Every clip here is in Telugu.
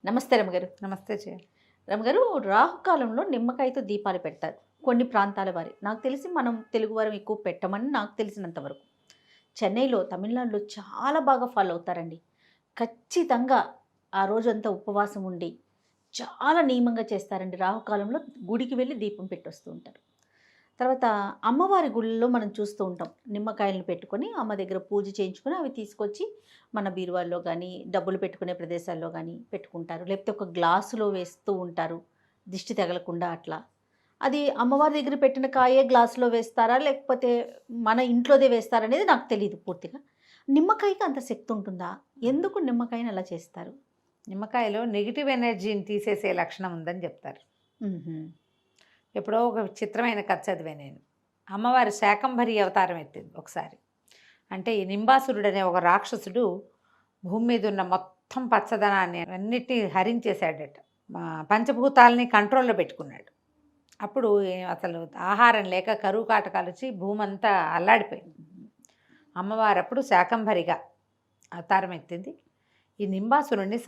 నమస్తే రమగారు. నమస్తే రమగారు, రాహుకాలంలో నిమ్మకాయతో దీపాలు పెడతారు కొన్ని ప్రాంతాల వారి. నాకు తెలిసి మనం తెలుగువారం ఎక్కువ పెట్టమని నాకు తెలిసినంత వరకు. చెన్నైలో, తమిళనాడులో చాలా బాగా ఫాలో అవుతారండి. ఖచ్చితంగా ఆ రోజంతా ఉపవాసం ఉండి చాలా నియమంగా చేస్తారండి. రాహుకాలంలో గుడికి వెళ్ళి దీపం పెట్టొస్తూ ఉంటారు. తర్వాత అమ్మవారి గుళ్ళలో మనం చూస్తూ ఉంటాం. నిమ్మకాయలను పెట్టుకొని అమ్మ దగ్గర పూజ చేయించుకొని అవి తీసుకొచ్చి మన బీరువాల్లో కానీ, డబ్బులు పెట్టుకునే ప్రదేశాల్లో కానీ పెట్టుకుంటారు. లేకపోతే ఒక గ్లాసులో వేస్తూ ఉంటారు, దిష్టి తగలకుండా అట్లా. అది అమ్మవారి దగ్గర పెట్టిన కాయే గ్లాసులో వేస్తారా, లేకపోతే మన ఇంట్లోదే వేస్తారనేది నాకు తెలియదు పూర్తిగా. నిమ్మకాయకి అంత శక్తి ఉంటుందా? ఎందుకు నిమ్మకాయని అలా చేస్తారు? నిమ్మకాయలో నెగిటివ్ ఎనర్జీని తీసేసే లక్షణం ఉందని చెప్తారు. ఎప్పుడో ఒక విచిత్రమైన కథ చదివే నేను. అమ్మవారి శాకంభరి అవతారం ఎత్తింది ఒకసారి. అంటే ఈ నింబాసురుడు అనే ఒక రాక్షసుడు భూమి మీద ఉన్న మొత్తం పచ్చదనాన్ని అన్నిటినీ హరించేశాడట. పంచభూతాలని కంట్రోల్లో పెట్టుకున్నాడు. అప్పుడు అసలు ఆహారం లేక కరువు కాటకాలు వచ్చి భూమి అంతా అల్లాడిపోయింది. అమ్మవారు అప్పుడు శాకంభరిగా అవతారం ఎత్తింది. ఈ నింబాసురుణ్ణి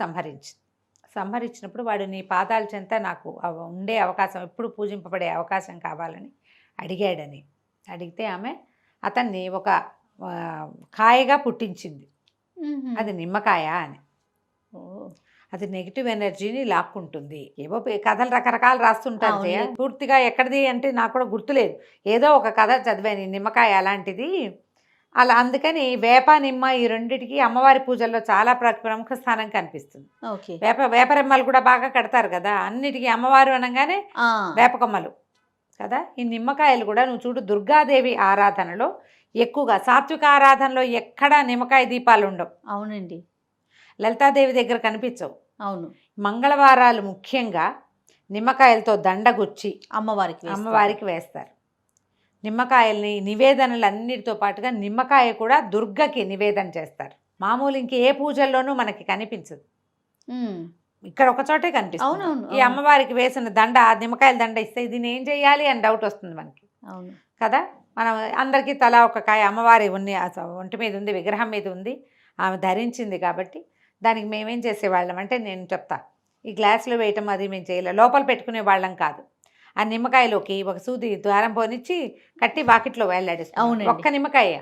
సంహరించినప్పుడు వాడు నీ పాదాల చెంత నాకు ఉండే అవకాశం, ఎప్పుడు పూజింపబడే అవకాశం కావాలని అడిగితే ఆమె అతన్ని ఒక కాయగా పుట్టించింది. అది నిమ్మకాయ అని. అది నెగిటివ్ ఎనర్జీని లాక్కుంటుంది. ఏవో కథలు రకరకాలు రాస్తుంటారు. పూర్తిగా ఎక్కడిది అంటే నాకు కూడా గుర్తులేదు. ఏదో ఒక కథ చదివాను, నిమ్మకాయ అలాంటిది. అలా అందుకని వేప నిమ్మ ఈ రెండిటికి అమ్మవారి పూజల్లో చాలా ప్రముఖ స్థానం కనిపిస్తుంది. వేపరెమ్మలు కూడా బాగా కడతారు కదా, అన్నిటికీ అమ్మవారు అనగానే వేపకొమ్మలు కదా. ఈ నిమ్మకాయలు కూడా నువ్వు చూడు, దుర్గాదేవి ఆరాధనలో ఎక్కువగా, సాత్విక ఆరాధనలో ఎక్కడా నిమ్మకాయ దీపాలు ఉండవు. అవునండి. లలితాదేవి దగ్గర కనిపించవు. అవును. మంగళవారాలు ముఖ్యంగా నిమ్మకాయలతో దండగుచ్చి అమ్మవారికి వేస్తారు. నిమ్మకాయల్ని నివేదనలు అన్నిటితో పాటుగా నిమ్మకాయ కూడా దుర్గకి నివేదన చేస్తారు. మామూలు ఇంక ఏ పూజల్లోనూ మనకి కనిపించదు, ఇక్కడ ఒక చోటే కనిపిస్తుంది. ఈ అమ్మవారికి వేసిన దండ, నిమ్మకాయల దండ ఇస్తే దీన్ని ఏం చేయాలి అని డౌట్ వస్తుంది మనకి కదా. మనం అందరికీ తలా ఒక కాయ, అమ్మవారి ఒంటి మీద ఉంది, విగ్రహం మీద ఉంది, ఆమె ధరించింది కాబట్టి దానికి మేమేం చేసేవాళ్ళం అంటే, నేను చెప్తా, ఈ గ్లాసులో వేయటం అది మేము చేయలే, లోపల పెట్టుకునే వాళ్ళం కాదు. ఆ నిమ్మకాయలోకి ఒక సూది ద్వారం పోనిచ్చి కట్టి వాకిట్లో వేలాడేస్తాం. ఒక్క నిమ్మకాయ.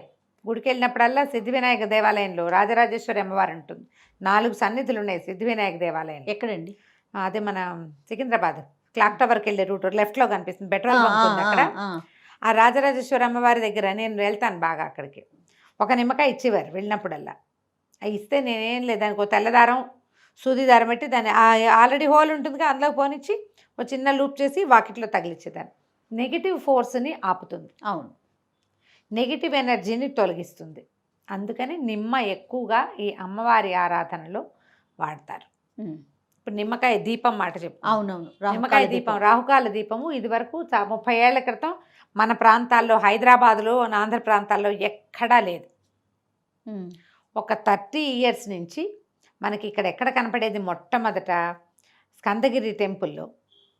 గుడికి వెళ్ళినప్పుడల్లా సిద్ధివినాయక దేవాలయంలో రాజరాజేశ్వరి అమ్మవారు ఉంటుంది. 4 సన్నిధులు ఉన్నాయి సిద్ధివినాయక దేవాలయం. ఎక్కడండి? అదే మన సికింద్రాబాద్ క్లాక్ టవర్కి వెళ్ళే రూట్ లెఫ్ట్లో కనిపిస్తుంది, పెట్రోల్ బంక్ ఉంది అక్కడ. ఆ రాజరాజేశ్వరి అమ్మవారి దగ్గర నేను వెళ్తాను బాగా. అక్కడికి ఒక నిమ్మకాయ ఇచ్చేవారు వెళ్ళినప్పుడల్లా. అవి ఇస్తే నేనేం లేదు, దానికి ఒక తెల్లదారం సూది దారం పెట్టి దాన్ని ఆల్రెడీ హోల్ ఉంటుందిగా, అందులో పోనిచ్చి ఒక చిన్న లూప్ చేసి వాకిట్లో తగిలిచ్చేదాన్ని. నెగిటివ్ ఫోర్స్ని ఆపుతుంది. అవును. నెగిటివ్ ఎనర్జీని తొలగిస్తుంది. అందుకని నిమ్మ ఎక్కువగా ఈ అమ్మవారి ఆరాధనలో వాడతారు. ఇప్పుడు నిమ్మకాయ దీపం మాట చెప్పు. అవునవును. నిమ్మకాయ దీపం, రాహుకాల దీపము ఇది వరకు 30 ఏళ్ల క్రితం మన ప్రాంతాల్లో, హైదరాబాద్లో, ఆంధ్ర ప్రాంతాల్లో ఎక్కడా లేదు. ఒక 30 ఇయర్స్ నుంచి మనకి ఇక్కడ ఎక్కడ కనపడేది, మొట్టమొదట స్కందగిరి టెంపుల్లో,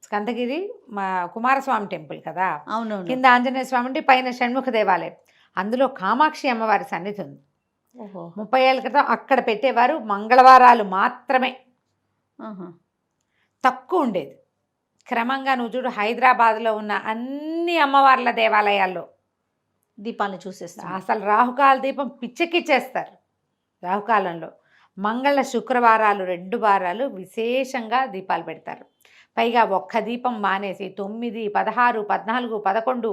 స్కందగిరి మా కుమారస్వామి టెంపుల్ కదా, అవును, కింద ఆంజనేయ స్వామి ఉండి పైన షణ్ముఖ దేవాలయం, అందులో కామాక్షి అమ్మవారి సన్నిధి ఉంది. 30 ఏళ్ళ క్రితం అక్కడ పెట్టేవారు. మంగళవారాలు మాత్రమే, తక్కువ ఉండేది. క్రమంగా నువ్వు చూడు, హైదరాబాద్లో ఉన్న అన్ని అమ్మవార్ల దేవాలయాల్లో దీపాలను చూసేస్తారు. అసలు రాహుకాల దీపం పిచ్చెక్కిచ్చేస్తారు. రాహుకాలంలో మంగళ శుక్రవారాలు 2 వారాలు విశేషంగా దీపాలు పెడతారు. పైగా ఒక్క దీపం మానేసి 9, 16, 14, 11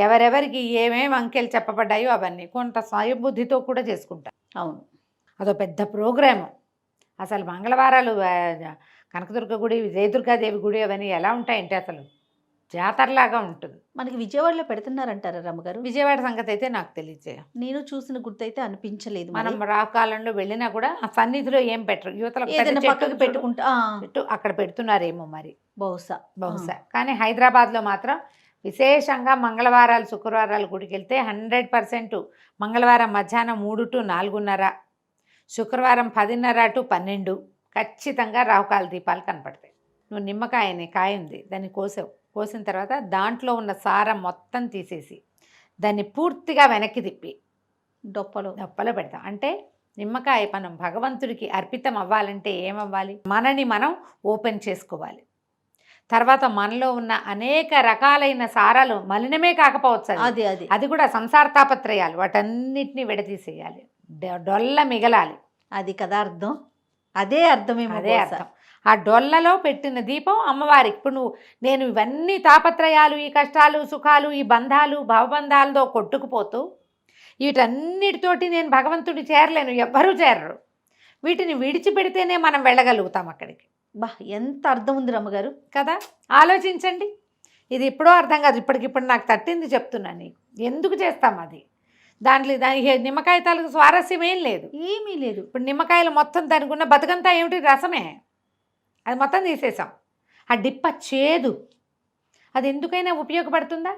ఎవరెవరికి ఏమేమి అంకెలు చెప్పబడ్డాయో అవన్నీ కొంత స్వయంబుద్ధితో కూడా చేసుకుంటారు. అవును, అదో పెద్ద ప్రోగ్రాము. అసలు మంగళవారాలు కనకదుర్గ గుడి, జయదుర్గాదేవి గుడి అవన్నీ ఎలా ఉంటాయంటే అసలు జాతరలాగా ఉంటుంది. మనకి విజయవాడలో పెడుతున్నారంటారా రమ్మగారు? విజయవాడ సంగతి అయితే నాకు తెలియజేయ, నేను చూసిన గుర్తయితే అనిపించలేదు. మనం రాకాలంలో వెళ్ళినా కూడా ఆ సన్నిధిలో ఏం పెట్టరు, యువతల పక్కకు పెట్టుకుంటా అక్కడ పెడుతున్నారేమో మరి, బహుశా. కానీ హైదరాబాద్లో మాత్రం విశేషంగా మంగళవారాలు, శుక్రవారాలు గుడికి వెళ్తే 100% మంగళవారం మధ్యాహ్నం 3 to 4:30, శుక్రవారం 10:30 to 12 ఖచ్చితంగా రాహుకాల దీపాలు కనపడతాయి. నువ్వు నిమ్మకాయని కాయ ఉంది, దాన్ని కోసిన తర్వాత దాంట్లో ఉన్న సారం మొత్తం తీసేసి దాన్ని పూర్తిగా వెనక్కి తిప్పి డొప్పలో పెడతాం. అంటే నిమ్మకాయ మనం భగవంతుడికి అర్పితం అవ్వాలంటే ఏమవ్వాలి? మనని మనం ఓపెన్ చేసుకోవాలి. తర్వాత మనలో ఉన్న అనేక రకాలైన సారాలు మలినమే కాకపోవచ్చు, అది కూడా సంసార తాపత్రయాలు, వాటన్నిటిని విడదీసేయాలి. డొల్ల మిగలాలి. అది కదా అర్థం. అదే అర్థమేమో. అదే అర్థం. ఆ డొల్లలో పెట్టిన దీపం అమ్మవారికి. ఇప్పుడు నేను ఇవన్నీ తాపత్రయాలు, ఈ కష్టాలు సుఖాలు, ఈ బంధాలు భవబంధాలతో కొట్టుకుపోతూ వీటన్నిటితోటి నేను భగవంతుడి చేరలేను, ఎవ్వరూ చేరరు. వీటిని విడిచిపెడితేనే మనం వెళ్ళగలుగుతాం అక్కడికి. బా, ఎంత అర్థం ఉంది రమ్మగారు కదా. ఆలోచించండి. ఇది ఎప్పుడో అర్థం కాదు, ఇప్పటికిప్పుడు నాకు తట్టింది చెప్తున్నాను నీకు. ఎందుకు చేస్తాం అది? దానికి నిమ్మకాయ తాలూకు స్వారస్యం ఏం లేదు, ఏమీ లేదు. ఇప్పుడు నిమ్మకాయలు మొత్తం దానికి ఉన్న బతుకంతా ఏమిటి? రసమే. అది మొత్తం తీసేసాం. ఆ డిప్ప చేదు, అది ఎందుకైనా ఉపయోగపడుతుందా?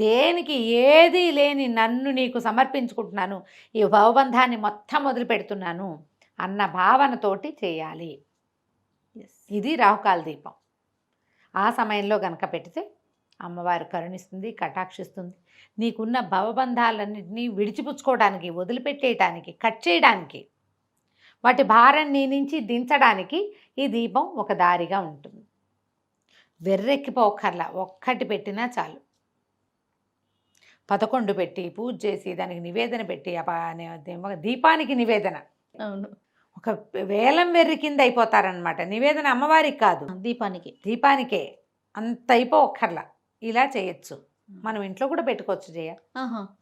దేనికి ఏది లేని నన్ను నీకు సమర్పించుకుంటున్నాను, ఈ భవబంధాన్ని మొత్తం వదిలిపెడుతున్నాను అన్న భావనతోటి చేయాలి. ఇది రాహుకాల దీపం. ఆ సమయంలో గనక పెడితే అమ్మవారు కరుణిస్తుంది, కటాక్షిస్తుంది. నీకున్న భవబంధాలన్నింటినీ విడిచిపుచ్చుకోవడానికి, వదిలిపెట్టేయటానికి, కట్ చేయడానికి, వాటి భారం నీ నుంచి దించడానికి ఈ దీపం ఒక దారిగా ఉంటుంది. వెర్రెక్కిపోకర్లా, ఒక్కటి పెట్టినా చాలు. 11 పెట్టి పూజ చేసి దానికి నివేదన పెట్టి దీపానికి నివేదన. అవును, ఒక వేలం వెర్రి కింద అయిపోతారనమాట. నివేదన అమ్మవారికి కాదు, దీపానికే. అంత అయిపోకర్లా ఇలా చేయొచ్చు. మనం ఇంట్లో కూడా పెట్టుకోవచ్చు జయ.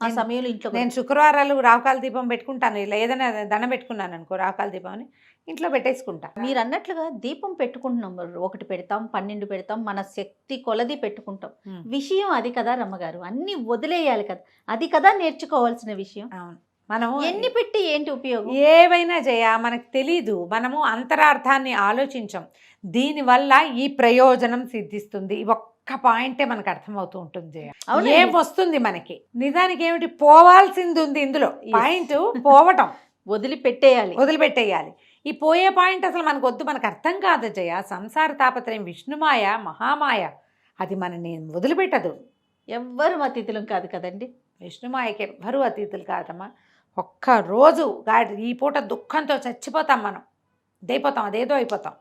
ఆ సమయంలో ఇంట్లో నేను శుక్రవారాలు రాహుకాల దీపం పెట్టుకుంటాను. ఇలా ఏదైనా దండం పెట్టుకున్నాను అనుకో, రాహుకాల దీపం అని ఇంట్లో పెట్టేసుకుంటా. మీరు అన్నట్లుగా దీపం పెట్టుకుంటున్నాం, 1 పెడతాం, 12 పెడతాం, మన శక్తి కొలది పెట్టుకుంటాం. విషయం అది కదా రమ్మగారు, అన్ని వదిలేయాలి కదా, అది కదా నేర్చుకోవాల్సిన విషయం. అవును, మనం ఎన్ని పెట్టి ఏంటి ఉపయోగం? ఏవైనా జయ మనకు తెలీదు, మనము అంతరార్థాన్ని ఆలోచించాం. దీనివల్ల ఈ ప్రయోజనం సిద్ధిస్తుంది, ఒక్క పాయింటే మనకు అర్థమవుతూ ఉంటుంది జయ. ఏం వస్తుంది మనకి? నిజానికి ఏమిటి పోవాల్సింది ఉంది ఇందులో. పాయింట్ పోవటం, వదిలిపెట్టేయాలి. ఈ పోయే పాయింట్ అసలు మనకు వద్దు, మనకు అర్థం కాదు జయ. సంసార తాపత్రయం విష్ణుమాయ, మహామాయ, అది మనని వదిలిపెట్టదు. ఎవ్వరు అతిథులం కాదు కదండి. విష్ణుమాయకి ఎవ్వరూ అతిథులు కాదమ్మా. ఒక్కరోజు ఈ పూట దుఃఖంతో చచ్చిపోతాం మనం, ఇదైపోతాం, అదేదో అయిపోతాం.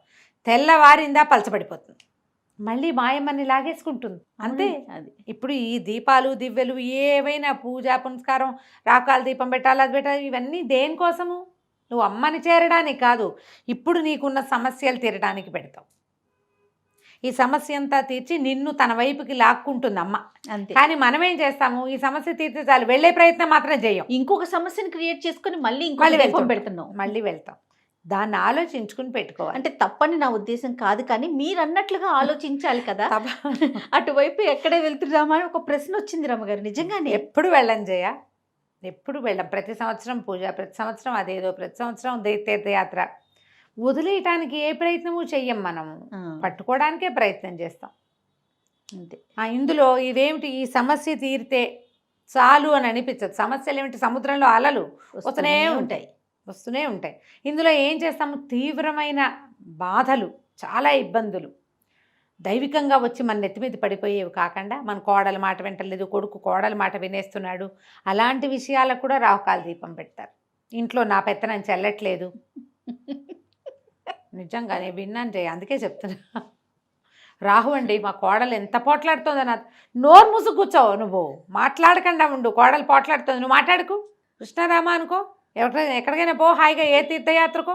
తెల్లవారిందా పలచబడిపోతుంది, మళ్ళీ మాయమ్మని లాగేసుకుంటుంది, అంతే. అది ఇప్పుడు ఈ దీపాలు దివ్యలు ఏవైనా పూజ పునస్కారం, రాకాల దీపం పెట్టాలి, అది పెట్టాలి, ఇవన్నీ దేనికోసము? నువ్వు అమ్మని చేరడానికి కాదు, ఇప్పుడు నీకున్న సమస్యలు తీరడానికి పెడతావు. ఈ సమస్య అంతా తీర్చి నిన్ను తన వైపుకి లాక్కుంటుంది అమ్మ, అంతే. కానీ మనం ఏం చేస్తాము? ఈ సమస్య తీర్చి చాలు, వెళ్ళే ప్రయత్నం మాత్రం చేయం. ఇంకొక సమస్యను క్రియేట్ చేసుకుని మళ్ళీ పెడుతున్నాం, మళ్ళీ వెళ్తాం. దాన్ని ఆలోచించుకుని పెట్టుకోవాలి. అంటే తప్పని నా ఉద్దేశం కాదు, కానీ మీరు అన్నట్లుగా ఆలోచించాలి కదా. అటువైపు ఎక్కడే వెళ్తున్నామా అని ఒక ప్రశ్న వచ్చింది రమ్మగారు. నిజంగానే ఎప్పుడు వెళ్ళం జయ, ఎప్పుడు వెళ్ళం. ప్రతి సంవత్సరం పూజ, ప్రతి సంవత్సరం అదేదో, ప్రతి సంవత్సరం తీర్థయాత్ర. వదిలేయటానికి ఏ ప్రయత్నము చెయ్యం, మనము పట్టుకోవడానికే ప్రయత్నం చేస్తాం, అంతే. ఇందులో ఇదేమిటి? ఈ సమస్య తీరితే చాలు అని అనిపించదు. సమస్యలు ఏమిటి? సముద్రంలో అలలు వస్తూనే ఉంటాయి. ఇందులో ఏం చేస్తాము? తీవ్రమైన బాధలు, చాలా ఇబ్బందులు దైవికంగా వచ్చి మన నెత్తి మీద పడిపోయేవి కాకుండా, మన కోడల మాట వింటలేదు, కొడుకు కోడల మాట వినేస్తున్నాడు, అలాంటి విషయాలకు కూడా రాహుకాల దీపం పెడతారు. ఇంట్లో నా పెత్తనం చెల్లట్లేదు, నిజంగానే విన్నాను జయ, అందుకే చెప్తున్నా. రాహు అండి, మా కోడలు ఎంత పోట్లాడుతుందో, నా నోరు మూసు కూర్చోవు, నువ్వు మాట్లాడకుండా ఉండు. కోడలు పోట్లాడుతుంది, నువ్వు మాట్లాడుకు. కృష్ణారామ అనుకో, ఎక్కడికైనా పో, హాయిగా ఏ తీర్థయాత్రకో,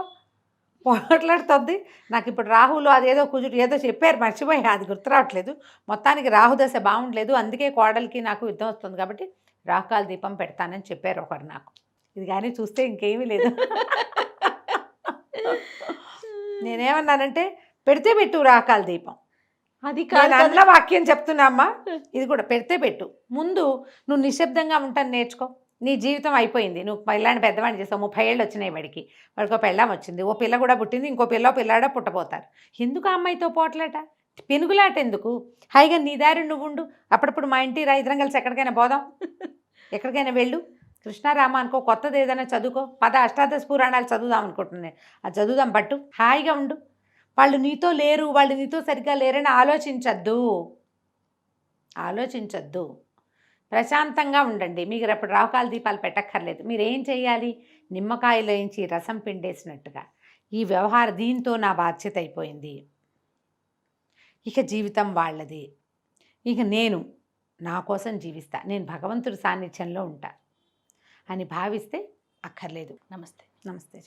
పోట్లాడుతుంది. నాకు ఇప్పుడు రాహులో అదేదో కుజుడు ఏదో చెప్పారు, మర్చిపోయా, అది గుర్తు రావట్లేదు. మొత్తానికి రాహుదశ బాగుండలేదు, అందుకే కోడలికి నాకు యుద్ధం వస్తుంది కాబట్టి రాహుకాల దీపం పెడతానని చెప్పారు ఒకరు నాకు. ఇది కానీ చూస్తే ఇంకేమీ లేదు. నేనేమన్నానంటే, పెడితే పెట్టు రాహుకాల దీపం, అది కాదు అన్న వాక్యం చెప్తున్నా అమ్మా. ఇది కూడా పెడితే పెట్టు. ముందు నువ్వు నిశ్శబ్దంగా ఉంటాను నేర్చుకో. నీ జీవితం అయిపోయింది, నువ్వు ఇలాంటి పెద్దవాడిని చేస్తావు. 30 ఏళ్ళు వచ్చినాయి వాడికి ఒక పెళ్ళాం వచ్చింది, ఓ పిల్ల కూడా పుట్టింది, ఇంకో పిల్లాడో పుట్టబోతారు. ఎందుకు ఆ అమ్మాయితో పోట్లాట, పెనుగులాట ఎందుకు? హాయిగా నీ దారి నువ్వు ఉండు. అప్పుడప్పుడు మా ఇంటి ఇద్దరం కలిసి ఎక్కడికైనా పోదాం, ఎక్కడికైనా వెళ్ళు. కృష్ణారామ అనుకో, కొత్తది ఏదైనా చదువుకో, 10 అష్టాదశ పురాణాలు చదువుదాం అనుకుంటున్నాను, అది చదువుదాం, పట్టు, హాయిగా ఉండు. వాళ్ళు నీతో లేరు, వాళ్ళు నీతో సరిగ్గా లేరని ఆలోచించద్దు. ప్రశాంతంగా ఉండండి. మీకు రేపటి రాహుకాల దీపాలు పెట్టక్కర్లేదు. మీరు ఏం చేయాలి? నిమ్మకాయలోంచి రసం పిండేసినట్టుగా ఈ దీంతో నా బాధ్యత అయిపోయింది, ఇక జీవితం వాళ్ళది, ఇక నేను నా కోసం జీవిస్తా, నేను భగవంతుడి సాన్నిధ్యంలో ఉంటా అని భావిస్తే అక్కర్లేదు. నమస్తే. నమస్తే.